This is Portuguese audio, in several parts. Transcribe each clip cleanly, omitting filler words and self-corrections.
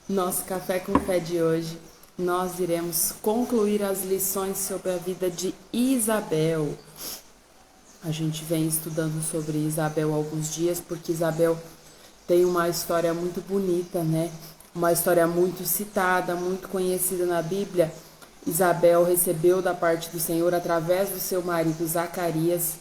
Nosso Café com Fé de hoje, nós iremos concluir as lições sobre a vida de Isabel. A gente vem estudando sobre Isabel há alguns dias, porque Isabel tem uma história muito bonita, né? Uma história muito citada, muito conhecida na Bíblia. Isabel recebeu da parte do Senhor, através do seu marido Zacarias,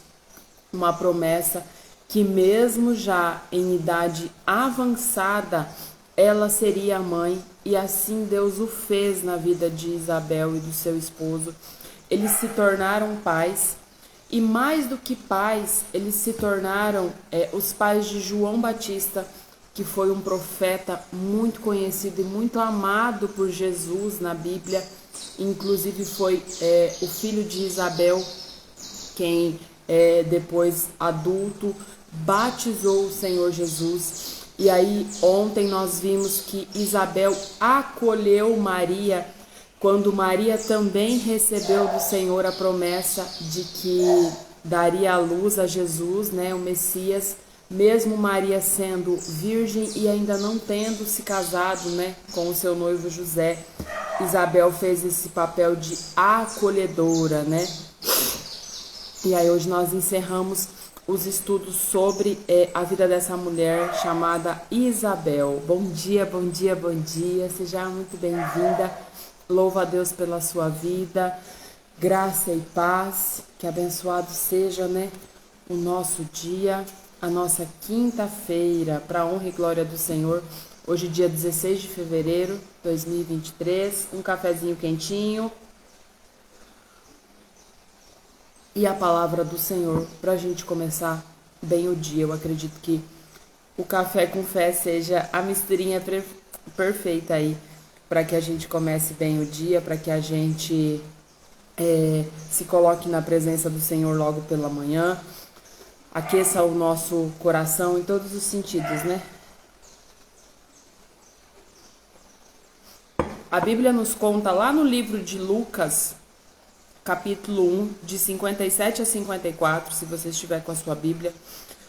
uma promessa que mesmo já em idade avançada, ela seria a mãe, e assim Deus o fez na vida de Isabel e do seu esposo. Eles se tornaram pais, e mais do que pais, eles se tornaram os pais de João Batista, que foi um profeta muito conhecido e muito amado por Jesus na Bíblia. Inclusive foi o filho de Isabel quem depois adulto batizou o Senhor Jesus. E aí ontem nós vimos que Isabel acolheu Maria, quando Maria também recebeu do Senhor a promessa de que daria à luz a Jesus, né, o Messias, mesmo Maria sendo virgem e ainda não tendo se casado, né, com o seu noivo José. Isabel fez esse papel de acolhedora, né? E aí hoje nós encerramos os estudos sobre a vida dessa mulher chamada Isabel. Bom dia, bom dia, bom dia. Seja muito bem-vinda. Louva a Deus pela sua vida. Graça e paz. Que abençoado seja, né, o nosso dia, a nossa quinta-feira, para a honra e glória do Senhor. Hoje, dia 16 de fevereiro de 2023. Um cafezinho quentinho. E a palavra do Senhor para a gente começar bem o dia. Eu acredito que o Café com Fé seja a misturinha perfeita aí para que a gente comece bem o dia, para que a gente se coloque na presença do Senhor logo pela manhã, aqueça o nosso coração em todos os sentidos, né? A Bíblia nos conta lá no livro de Lucas, capítulo 1, de 57 a 54, se você estiver com a sua Bíblia,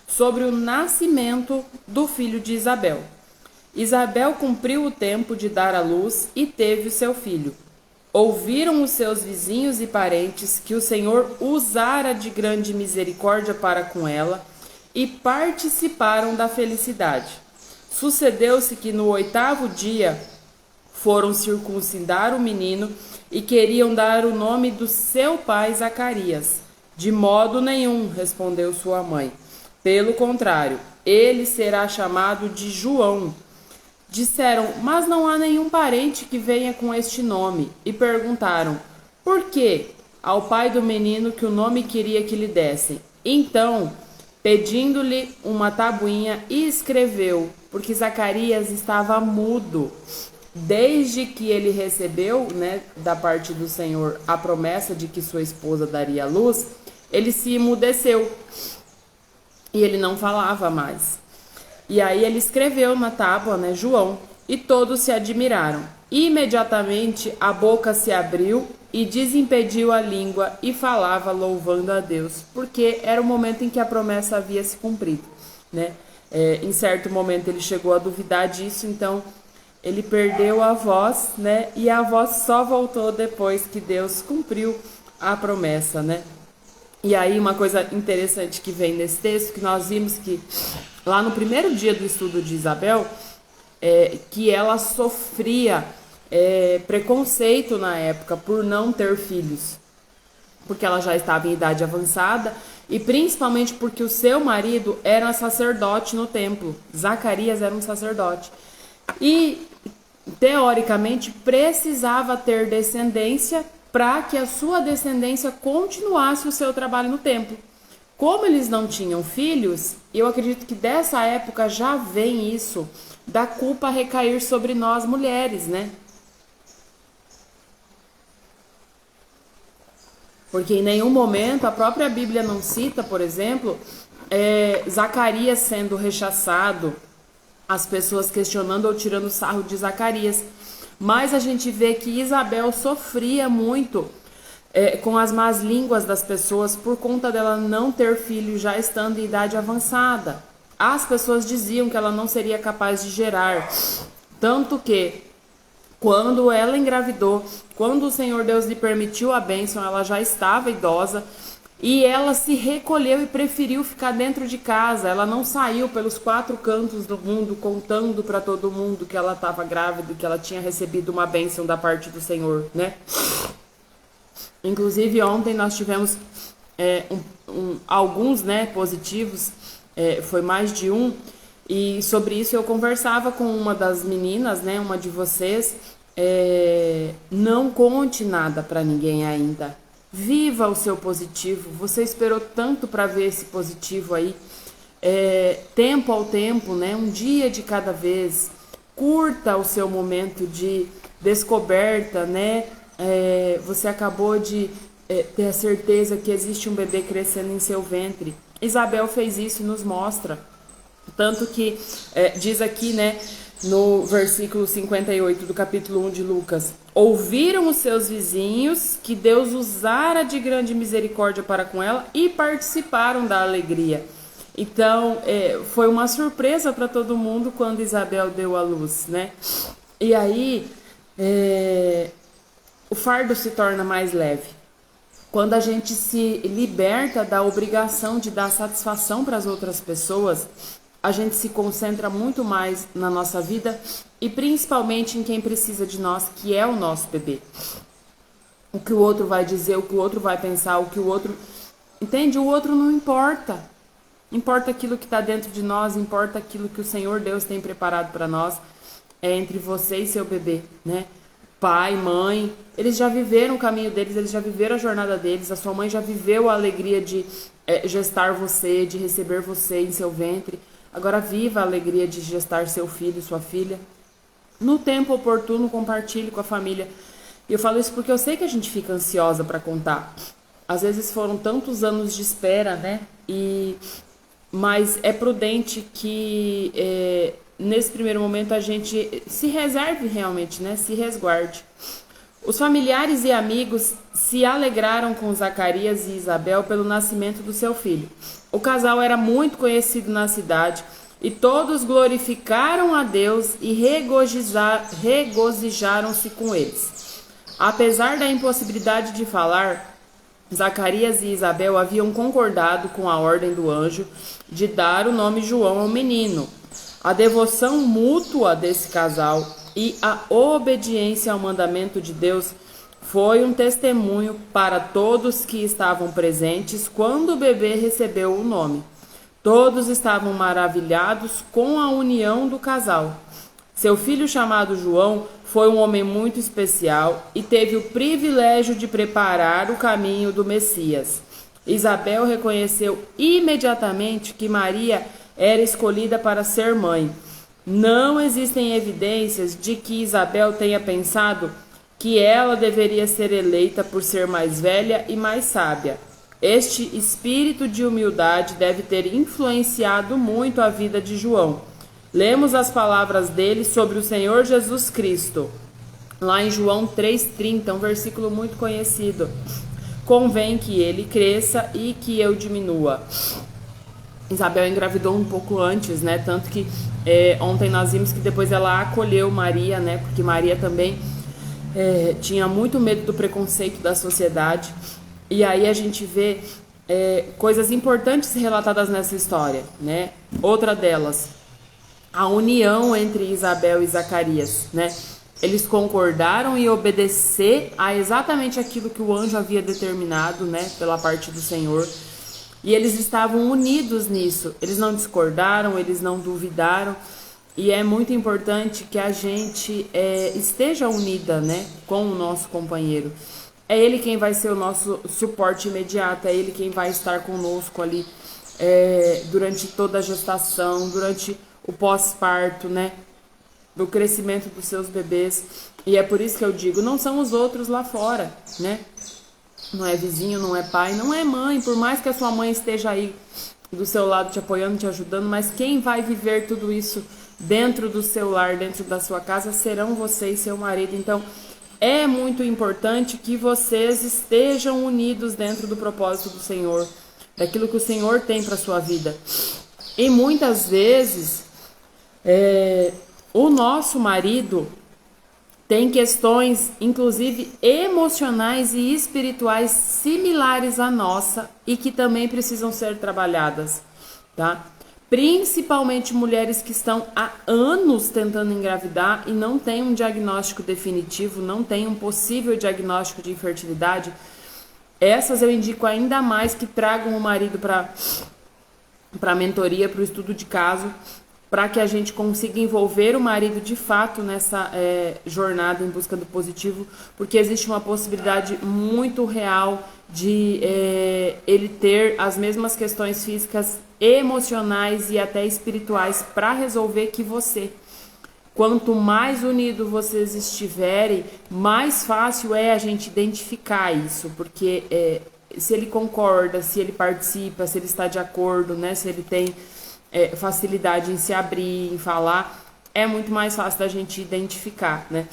sobre o nascimento do filho de Isabel. Isabel cumpriu o tempo de dar à luz e teve o seu filho. Ouviram os seus vizinhos e parentes que o Senhor usara de grande misericórdia para com ela e participaram da felicidade. Sucedeu-se que no 8º dia foram circuncidar o menino e queriam dar o nome do seu pai Zacarias. De modo nenhum, respondeu sua mãe. Pelo contrário, ele será chamado de João. Disseram, mas não há nenhum parente que venha com este nome. E perguntaram, por quê? Ao pai do menino que o nome queria que lhe dessem. Então, pedindo-lhe uma tabuinha, escreveu, porque Zacarias estava mudo. Desde que ele recebeu, né, da parte do Senhor a promessa de que sua esposa daria à luz, ele se emudeceu e ele não falava mais. E aí ele escreveu na tábua, né, João, e todos se admiraram. Imediatamente a boca se abriu e desimpediu a língua e falava louvando a Deus, porque era o momento em que a promessa havia se cumprido, né? Em certo momento ele chegou a duvidar disso, então ele perdeu a voz, né? E a voz só voltou depois que Deus cumpriu a promessa, né? E aí uma coisa interessante que vem nesse texto, que nós vimos que lá no primeiro dia do estudo de Isabel, que ela sofria preconceito na época por não ter filhos, porque ela já estava em idade avançada e principalmente porque o seu marido era sacerdote no templo. Zacarias era um sacerdote. E, teoricamente, precisava ter descendência para que a sua descendência continuasse o seu trabalho no templo. Como eles não tinham filhos, eu acredito que dessa época já vem isso, da culpa recair sobre nós mulheres, né? Porque em nenhum momento a própria Bíblia não cita, por exemplo, Zacarias sendo rechaçado, as pessoas questionando ou tirando sarro de Zacarias. Mas a gente vê que Isabel sofria muito com as más línguas das pessoas por conta dela não ter filho já estando em idade avançada. As pessoas diziam que ela não seria capaz de gerar. Tanto que Quando ela engravidou, quando o Senhor Deus lhe permitiu a bênção, ela já estava idosa e ela se recolheu e preferiu ficar dentro de casa. Ela não saiu pelos 4 cantos do mundo contando para todo mundo que ela estava grávida, que ela tinha recebido uma bênção da parte do Senhor, né? Inclusive ontem nós tivemos alguns, né, positivos, foi mais de um. E sobre isso eu conversava com uma das meninas, né, uma de vocês. Não conte nada para ninguém ainda. Viva o seu positivo. Você esperou tanto para ver esse positivo aí. Tempo ao tempo, né, um dia de cada vez. Curta o seu momento de descoberta, né? Você acabou de ter a certeza que existe um bebê crescendo em seu ventre. Isabel fez isso e nos mostra. Tanto que diz aqui, né, no versículo 58 do capítulo 1 de Lucas: ouviram os seus vizinhos que Deus usara de grande misericórdia para com ela e participaram da alegria. Então, foi uma surpresa para todo mundo quando Isabel deu à luz, né? E aí, o fardo se torna mais leve. Quando a gente se liberta da obrigação de dar satisfação para as outras pessoas, a gente se concentra muito mais na nossa vida e principalmente em quem precisa de nós, que é o nosso bebê. O que o outro vai dizer, o que o outro vai pensar, o que o outro... Entende? O outro não importa. Importa aquilo que está dentro de nós, importa aquilo que o Senhor Deus tem preparado para nós. É entre você e seu bebê, né? Pai, mãe, eles já viveram o caminho deles, eles já viveram a jornada deles. A sua mãe já viveu a alegria de gestar você, de receber você em seu ventre. Agora viva a alegria de gestar seu filho, sua filha. No tempo oportuno, compartilhe com a família. E eu falo isso porque eu sei que a gente fica ansiosa para contar. Às vezes foram tantos anos de espera, né? Mas é prudente que nesse primeiro momento a gente se reserve realmente, né? Se resguarde. Os familiares e amigos se alegraram com Zacarias e Isabel pelo nascimento do seu filho. O casal era muito conhecido na cidade e todos glorificaram a Deus e regozijaram-se com eles. Apesar da impossibilidade de falar, Zacarias e Isabel haviam concordado com a ordem do anjo de dar o nome João ao menino. A devoção mútua desse casal e a obediência ao mandamento de Deus foi um testemunho para todos que estavam presentes quando o bebê recebeu o nome. Todos estavam maravilhados com a união do casal. Seu filho, chamado João, foi um homem muito especial e teve o privilégio de preparar o caminho do Messias. Isabel reconheceu imediatamente que Maria era escolhida para ser mãe. Não existem evidências de que Isabel tenha pensado que ela deveria ser eleita por ser mais velha e mais sábia. Este espírito de humildade deve ter influenciado muito a vida de João. Lemos as palavras dele sobre o Senhor Jesus Cristo, lá em João 3,30, um versículo muito conhecido. Convém que ele cresça e que eu diminua. Isabel engravidou um pouco antes, né? Tanto que ontem nós vimos que depois ela acolheu Maria, né? Porque Maria também tinha muito medo do preconceito da sociedade. E aí a gente vê coisas importantes relatadas nessa história, né? Outra delas, a união entre Isabel e Zacarias, né? Eles concordaram em obedecer a exatamente aquilo que o anjo havia determinado, né? Pela parte do Senhor. E eles estavam unidos nisso. Eles não discordaram, eles não duvidaram. E é muito importante que a gente esteja unida, né? Com o nosso companheiro. É ele quem vai ser o nosso suporte imediato, é ele quem vai estar conosco ali durante toda a gestação, durante o pós-parto, né? Do crescimento dos seus bebês. E é por isso que eu digo, não são os outros lá fora, né? Não é vizinho, não é pai, não é mãe, por mais que a sua mãe esteja aí do seu lado te apoiando, te ajudando, mas quem vai viver tudo isso dentro do seu lar, dentro da sua casa, serão você e seu marido. Então, é muito importante que vocês estejam unidos dentro do propósito do Senhor, daquilo que o Senhor tem para sua vida. E muitas vezes, o nosso marido, tem questões, inclusive emocionais e espirituais similares à nossa e que também precisam ser trabalhadas, tá? Principalmente mulheres que estão há anos tentando engravidar e não têm um diagnóstico definitivo, não têm um possível diagnóstico de infertilidade. Essas eu indico ainda mais que tragam o marido para a mentoria, para o estudo de caso, para que a gente consiga envolver o marido de fato nessa jornada em busca do positivo, porque existe uma possibilidade muito real de ele ter as mesmas questões físicas, emocionais e até espirituais para resolver que você. Quanto mais unido vocês estiverem, mais fácil é a gente identificar isso, porque se ele concorda, se ele participa, se ele está de acordo, né, se ele tem facilidade em se abrir, em falar, é muito mais fácil da gente identificar, né?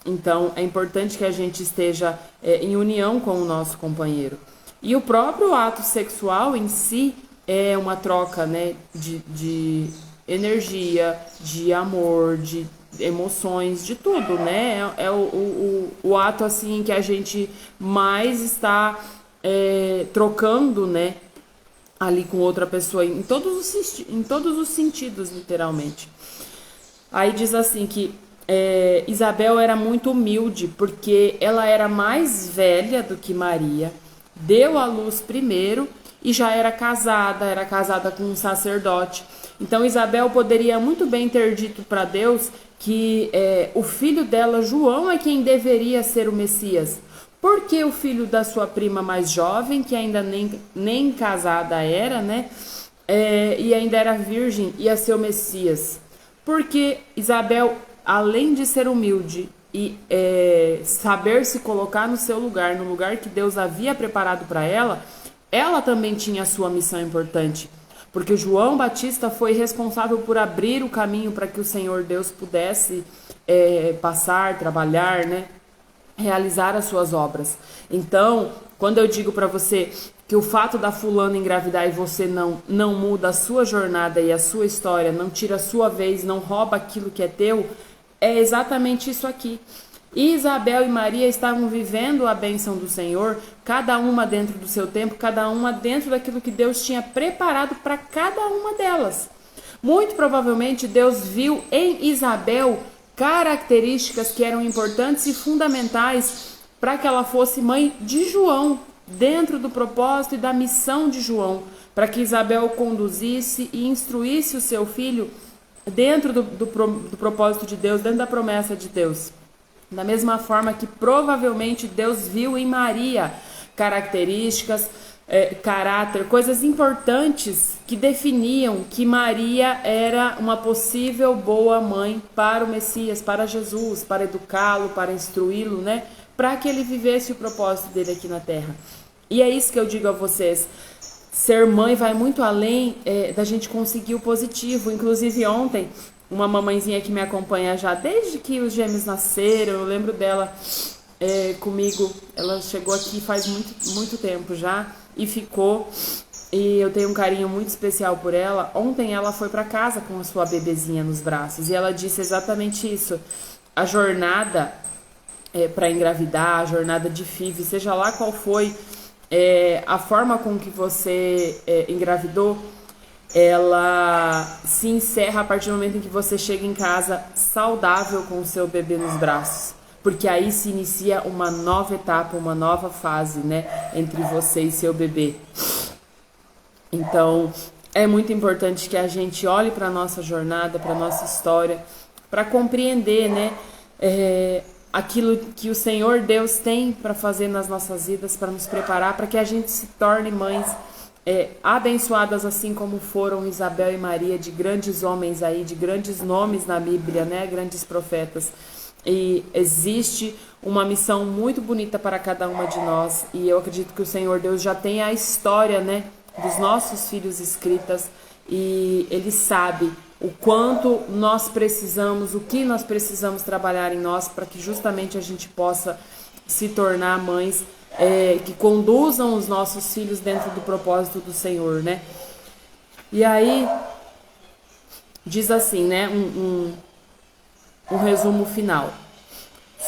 Então, é importante que a gente esteja em união com o nosso companheiro. E o próprio ato sexual em si é uma troca, né, de energia, de amor, de emoções, de tudo, né? É o ato, assim, que a gente mais está trocando, né, ali com outra pessoa, em todos os sentidos, literalmente. Aí diz assim que Isabel era muito humilde, porque ela era mais velha do que Maria, deu à luz primeiro e já era casada com um sacerdote. Então Isabel poderia muito bem ter dito para Deus que o filho dela, João, é quem deveria ser o Messias. Porque o filho da sua prima mais jovem, que ainda nem casada era, né? E ainda era virgem, ia ser o Messias. Porque Isabel, além de ser humilde e saber se colocar no seu lugar, no lugar que Deus havia preparado para ela, ela também tinha a sua missão importante. Porque João Batista foi responsável por abrir o caminho para que o Senhor Deus pudesse passar, trabalhar, né? Realizar as suas obras. Então, quando eu digo para você que o fato da fulana engravidar e você não muda a sua jornada e a sua história, não tira a sua vez, não rouba aquilo que é teu, é exatamente isso aqui. E Isabel e Maria estavam vivendo a bênção do Senhor, cada uma dentro do seu tempo, cada uma dentro daquilo que Deus tinha preparado para cada uma delas. Muito provavelmente Deus viu em Isabel características que eram importantes e fundamentais para que ela fosse mãe de João, dentro do propósito e da missão de João, para que Isabel conduzisse e instruísse o seu filho dentro do propósito de Deus, dentro da promessa de Deus. Da mesma forma que provavelmente Deus viu em Maria características, caráter, coisas importantes que definiam que Maria era uma possível boa mãe para o Messias, para Jesus, para educá-lo, para instruí-lo, né? Para que ele vivesse o propósito dele aqui na Terra. E é isso que eu digo a vocês. Ser mãe vai muito além da gente conseguir o positivo. Inclusive ontem, uma mamãezinha que me acompanha já desde que os gêmeos nasceram, eu lembro dela comigo, ela chegou aqui faz muito tempo já e ficou, e eu tenho um carinho muito especial por ela. Ontem ela foi para casa com a sua bebezinha nos braços e ela disse exatamente isso. A jornada para engravidar, a jornada de FIV, seja lá qual foi a forma com que você engravidou, ela se encerra a partir do momento em que você chega em casa saudável com o seu bebê nos braços. Porque aí se inicia uma nova etapa, uma nova fase, né, entre você e seu bebê. Então, é muito importante que a gente olhe para a nossa jornada, para a nossa história, para compreender, né, aquilo que o Senhor Deus tem para fazer nas nossas vidas, para nos preparar, para que a gente se torne mães abençoadas, assim como foram Isabel e Maria, de grandes homens aí, de grandes nomes na Bíblia, né, grandes profetas. E existe uma missão muito bonita para cada uma de nós, e eu acredito que o Senhor Deus já tem a história, né, dos nossos filhos escritas, e Ele sabe o quanto nós precisamos, o que nós precisamos trabalhar em nós para que justamente a gente possa se tornar mães que conduzam os nossos filhos dentro do propósito do Senhor, né? E aí diz assim, né, um resumo final.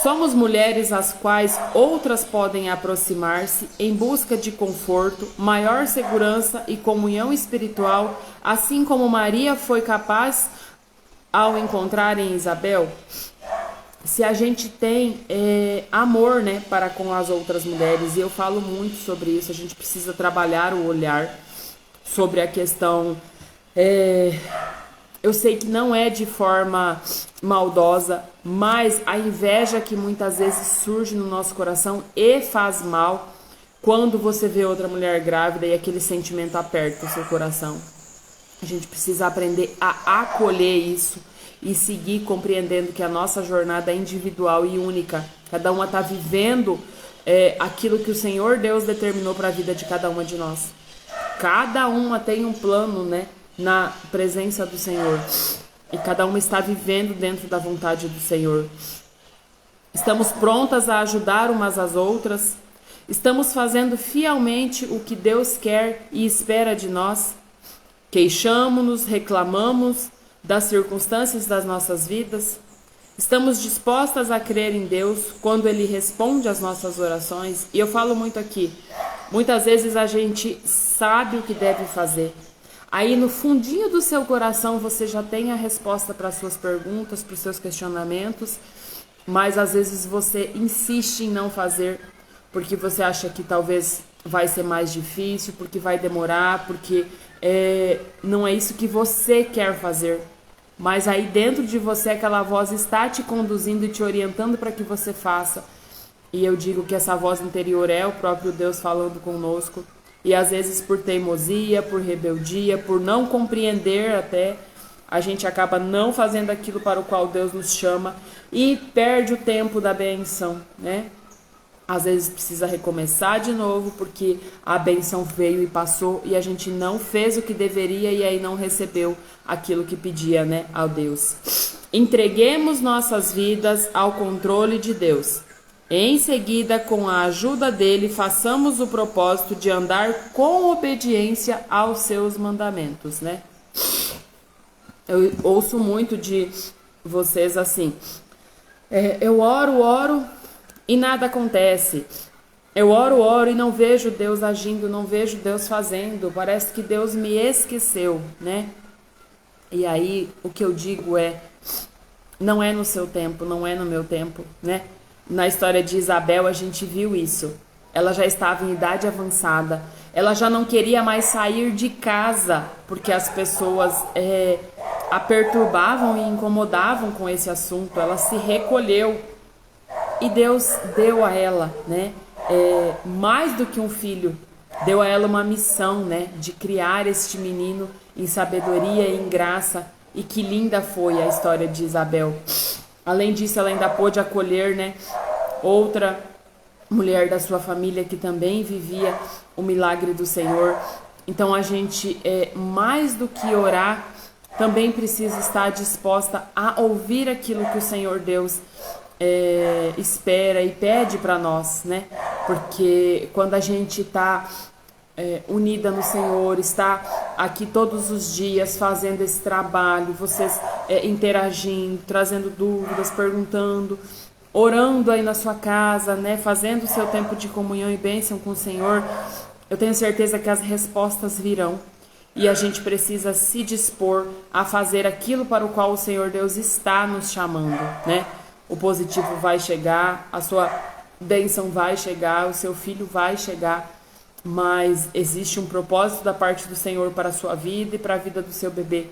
Somos mulheres às quais outras podem aproximar-se em busca de conforto, maior segurança e comunhão espiritual, assim como Maria foi capaz ao encontrar em Isabel. Se a gente tem amor, né, para com as outras mulheres, e eu falo muito sobre isso, a gente precisa trabalhar o olhar sobre a questão. Eu sei que não é de forma maldosa, mas a inveja que muitas vezes surge no nosso coração e faz mal quando você vê outra mulher grávida e aquele sentimento aperta o seu coração. A gente precisa aprender a acolher isso e seguir compreendendo que a nossa jornada é individual e única. Cada uma está vivendo aquilo que o Senhor Deus determinou para a vida de cada uma de nós. Cada uma tem um plano, né, na presença do Senhor. E cada uma está vivendo dentro da vontade do Senhor. Estamos prontas a ajudar umas às outras. Estamos fazendo fielmente o que Deus quer e espera de nós. Queixamo-nos, reclamamos das circunstâncias das nossas vidas. Estamos dispostas a crer em Deus quando Ele responde às nossas orações. E eu falo muito aqui, muitas vezes a gente sabe o que deve fazer. Aí no fundinho do seu coração você já tem a resposta para as suas perguntas, para os seus questionamentos, mas às vezes você insiste em não fazer, porque você acha que talvez vai ser mais difícil, porque vai demorar, porque não é isso que você quer fazer. Mas aí dentro de você aquela voz está te conduzindo e te orientando para que você faça. E eu digo que essa voz interior é o próprio Deus falando conosco. E às vezes por teimosia, por rebeldia, por não compreender até, a gente acaba não fazendo aquilo para o qual Deus nos chama e perde o tempo da benção, né? Às vezes precisa recomeçar de novo porque a benção veio e passou e a gente não fez o que deveria e aí não recebeu aquilo que pedia, né, ao Deus. Entreguemos nossas vidas ao controle de Deus. Em seguida, com a ajuda dele, façamos o propósito de andar com obediência aos seus mandamentos, né? Eu ouço muito de vocês assim, eu oro e nada acontece. Eu oro e não vejo Deus agindo, não vejo Deus fazendo. Parece que Deus me esqueceu, né? E aí, o que eu digo não é no seu tempo, não é no meu tempo, né? Na história de Isabel, a gente viu isso. Ela já estava em idade avançada. Ela já não queria mais sair de casa, porque as pessoas a perturbavam e incomodavam com esse assunto. Ela se recolheu. E Deus deu a ela, né, mais do que um filho, deu a ela uma missão, né, de criar este menino em sabedoria e em graça. E que linda foi a história de Isabel. Além disso, ela ainda pôde acolher, né, outra mulher da sua família que também vivia o milagre do Senhor. Então a gente, mais do que orar, também precisa estar disposta a ouvir aquilo que o Senhor Deus espera e pede para nós, né? Porque quando a gente está unida no Senhor, está aqui todos os dias fazendo esse trabalho, vocês interagindo, trazendo dúvidas, perguntando, orando aí na sua casa, né? Fazendo o seu tempo de comunhão e bênção com o Senhor, eu tenho certeza que as respostas virão. E a gente precisa se dispor a fazer aquilo para o qual o Senhor Deus está nos chamando, né? O positivo vai chegar, a sua bênção vai chegar, o seu filho vai chegar, mas existe um propósito da parte do Senhor para a sua vida e para a vida do seu bebê.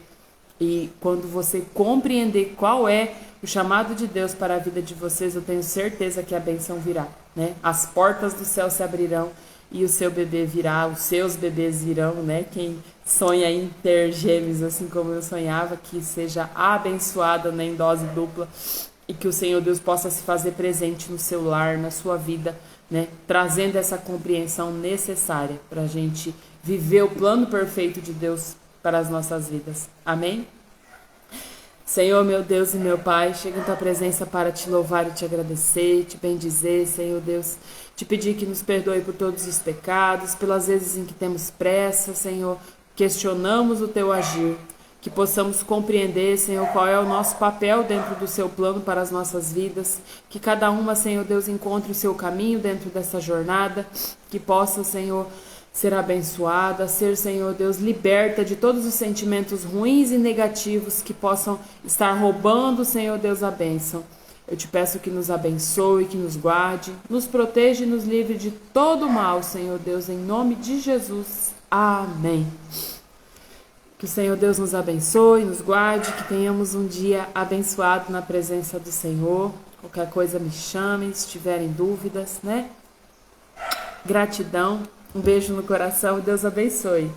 E quando você compreender qual é o chamado de Deus para a vida de vocês, eu tenho certeza que a bênção virá, né? As portas do céu se abrirão e o seu bebê virá, os seus bebês virão, né? Quem sonha em ter gêmeos, assim como eu sonhava, que seja abençoada, né, em dose dupla. E que o Senhor Deus possa se fazer presente no seu lar, na sua vida, né? Trazendo essa compreensão necessária para a gente viver o plano perfeito de Deus para as nossas vidas. Amém? Senhor, meu Deus e meu Pai, chego em Tua presença para Te louvar e Te agradecer, Te bendizer, Senhor Deus. Te pedir que nos perdoe por todos os pecados, pelas vezes em que temos pressa, Senhor, questionamos o Teu agir. que possamos compreender, Senhor, qual é o nosso papel dentro do seu plano para as nossas vidas, que cada uma, Senhor Deus, encontre o seu caminho dentro dessa jornada, que possa, Senhor, ser abençoada, ser, Senhor Deus, liberta de todos os sentimentos ruins e negativos que possam estar roubando, Senhor Deus, a bênção. Eu te peço que nos abençoe, que nos guarde, nos proteja e nos livre de todo mal, Senhor Deus, em nome de Jesus. Amém. Que o Senhor Deus nos abençoe, nos guarde, que tenhamos um dia abençoado na presença do Senhor. Qualquer coisa me chame, se tiverem dúvidas, né? Gratidão, um beijo no coração e Deus abençoe.